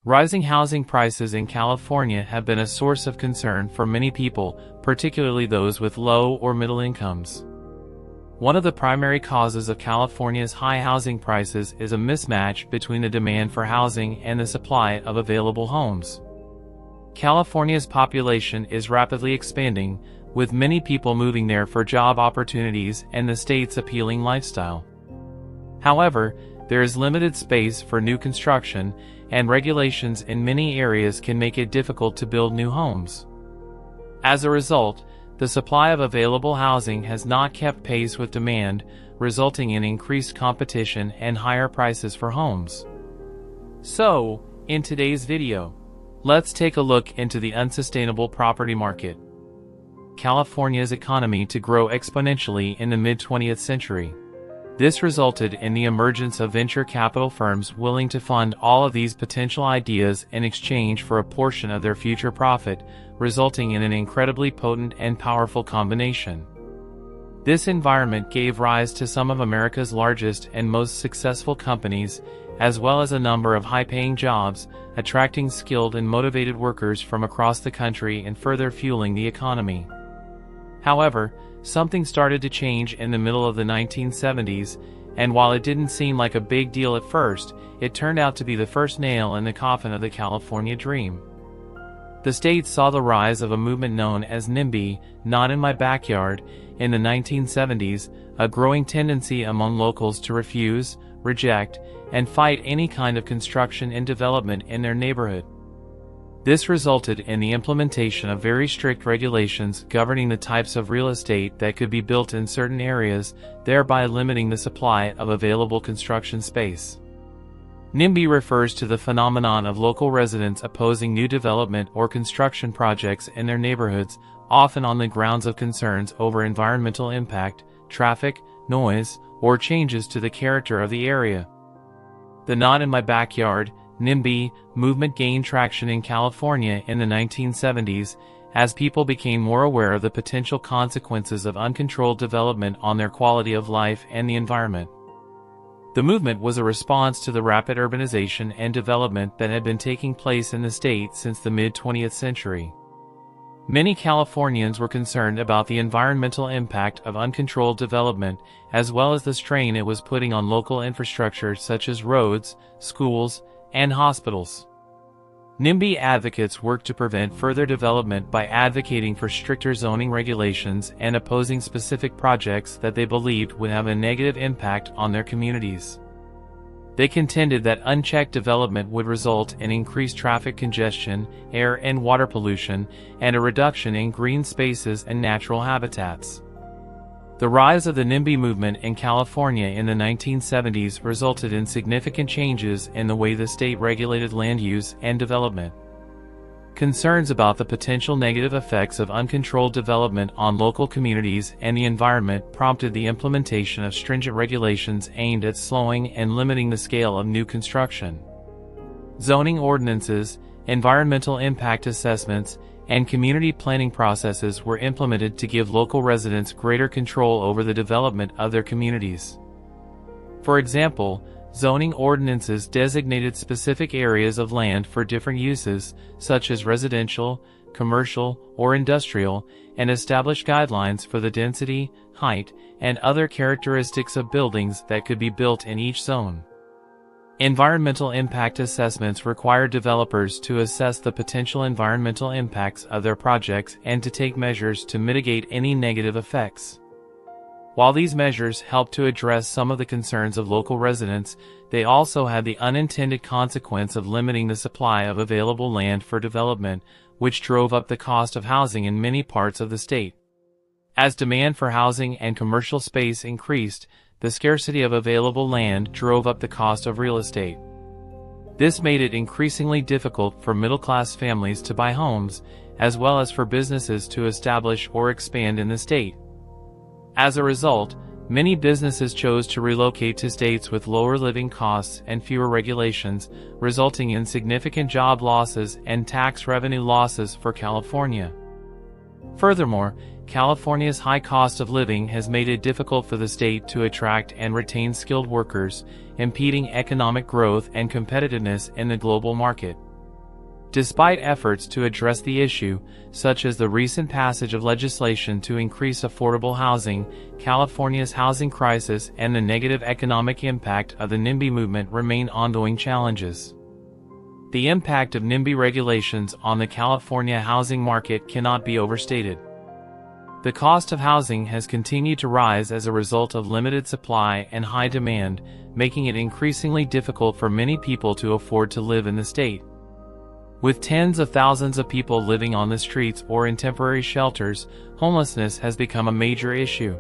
Rising housing prices in California have been a source of concern for many people, particularly those with low or middle incomes. One of the primary causes of California's high housing prices is a mismatch between the demand for housing and the supply of available homes. California's population is rapidly expanding, with many people moving there for job opportunities and the state's appealing lifestyle. However, there is limited space for new construction, and regulations in many areas can make it difficult to build new homes. As a result, the supply of available housing has not kept pace with demand, resulting in increased competition and higher prices for homes. So, in today's video, let's take a look into the unsustainable property market. California's economy to grow exponentially in the mid-20th century. This resulted in the emergence of venture capital firms willing to fund all of these potential ideas in exchange for a portion of their future profit, resulting in an incredibly potent and powerful combination. This environment gave rise to some of America's largest and most successful companies, as well as a number of high-paying jobs, attracting skilled and motivated workers from across the country and further fueling the economy. However, something started to change in the middle of the 1970s, and while it didn't seem like a big deal at first, it turned out to be the first nail in the coffin of the California dream. The state saw the rise of a movement known as NIMBY, not in my backyard, in the 1970s, a growing tendency among locals to refuse, reject, and fight any kind of construction and development in their neighborhood. This resulted in the implementation of very strict regulations governing the types of real estate that could be built in certain areas, thereby limiting the supply of available construction space. NIMBY refers to the phenomenon of local residents opposing new development or construction projects in their neighborhoods, often on the grounds of concerns over environmental impact, traffic, noise, or changes to the character of the area. The Not in My Backyard NIMBY movement gained traction in California in the 1970s as people became more aware of the potential consequences of uncontrolled development on their quality of life and the environment. The movement was a response to the rapid urbanization and development that had been taking place in the state since the mid-20th century. Many Californians were concerned about the environmental impact of uncontrolled development, as well as the strain it was putting on local infrastructure such as roads, schools, and hospitals. NIMBY advocates worked to prevent further development by advocating for stricter zoning regulations and opposing specific projects that they believed would have a negative impact on their communities. They contended that unchecked development would result in increased traffic congestion, air and water pollution, and a reduction in green spaces and natural habitats. The rise of the NIMBY movement in California in the 1970s resulted in significant changes in the way the state regulated land use and development. Concerns about the potential negative effects of uncontrolled development on local communities and the environment prompted the implementation of stringent regulations aimed at slowing and limiting the scale of new construction. Zoning ordinances, environmental impact assessments, and community planning processes were implemented to give local residents greater control over the development of their communities. For example, zoning ordinances designated specific areas of land for different uses, such as residential, commercial, or industrial, and established guidelines for the density, height, and other characteristics of buildings that could be built in each zone. Environmental impact assessments require developers to assess the potential environmental impacts of their projects and to take measures to mitigate any negative effects. While these measures help to address some of the concerns of local residents, they also had the unintended consequence of limiting the supply of available land for development, which drove up the cost of housing in many parts of the state. As demand for housing and commercial space increased, the scarcity of available land drove up the cost of real estate. This made it increasingly difficult for middle-class families to buy homes, as well as for businesses to establish or expand in the state. As a result, many businesses chose to relocate to states with lower living costs and fewer regulations, resulting in significant job losses and tax revenue losses for California. Furthermore, California's high cost of living has made it difficult for the state to attract and retain skilled workers, impeding economic growth and competitiveness in the global market. Despite efforts to address the issue, such as the recent passage of legislation to increase affordable housing, California's housing crisis and the negative economic impact of the NIMBY movement remain ongoing challenges. The impact of NIMBY regulations on the California housing market cannot be overstated. The cost of housing has continued to rise as a result of limited supply and high demand, making it increasingly difficult for many people to afford to live in the state. With tens of thousands of people living on the streets or in temporary shelters, homelessness has become a major issue.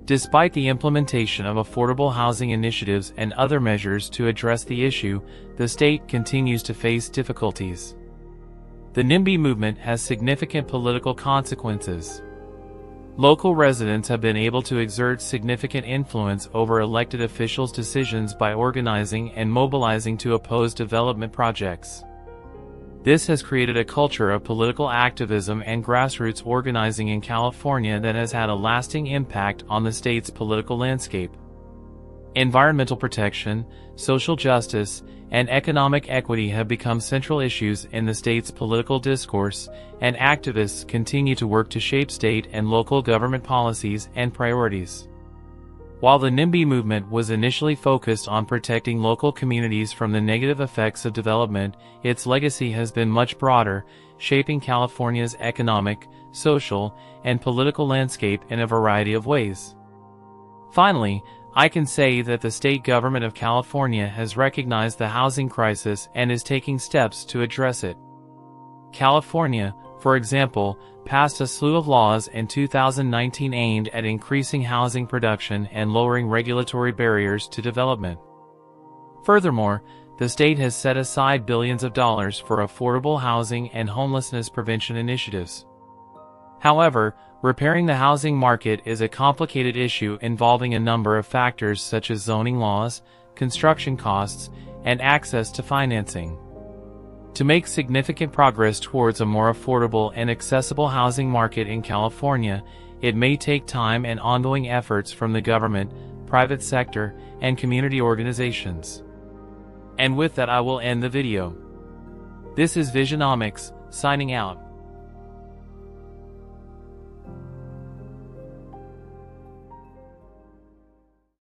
Despite the implementation of affordable housing initiatives and other measures to address the issue, the state continues to face difficulties. The NIMBY movement has significant political consequences. Local residents have been able to exert significant influence over elected officials' decisions by organizing and mobilizing to oppose development projects. This has created a culture of political activism and grassroots organizing in California that has had a lasting impact on the state's political landscape. Environmental protection, social justice, and economic equity have become central issues in the state's political discourse, and activists continue to work to shape state and local government policies and priorities. While the NIMBY movement was initially focused on protecting local communities from the negative effects of development, its legacy has been much broader, shaping California's economic, social, and political landscape in a variety of ways. Finally, I can say that the state government of California has recognized the housing crisis and is taking steps to address it. California, for example, passed a slew of laws in 2019 aimed at increasing housing production and lowering regulatory barriers to development. Furthermore, the state has set aside billions of dollars for affordable housing and homelessness prevention initiatives. However, repairing the housing market is a complicated issue involving a number of factors such as zoning laws, construction costs, and access to financing. To make significant progress towards a more affordable and accessible housing market in California, it may take time and ongoing efforts from the government, private sector, and community organizations. And with that, I will end the video. This is Visionomics, signing out.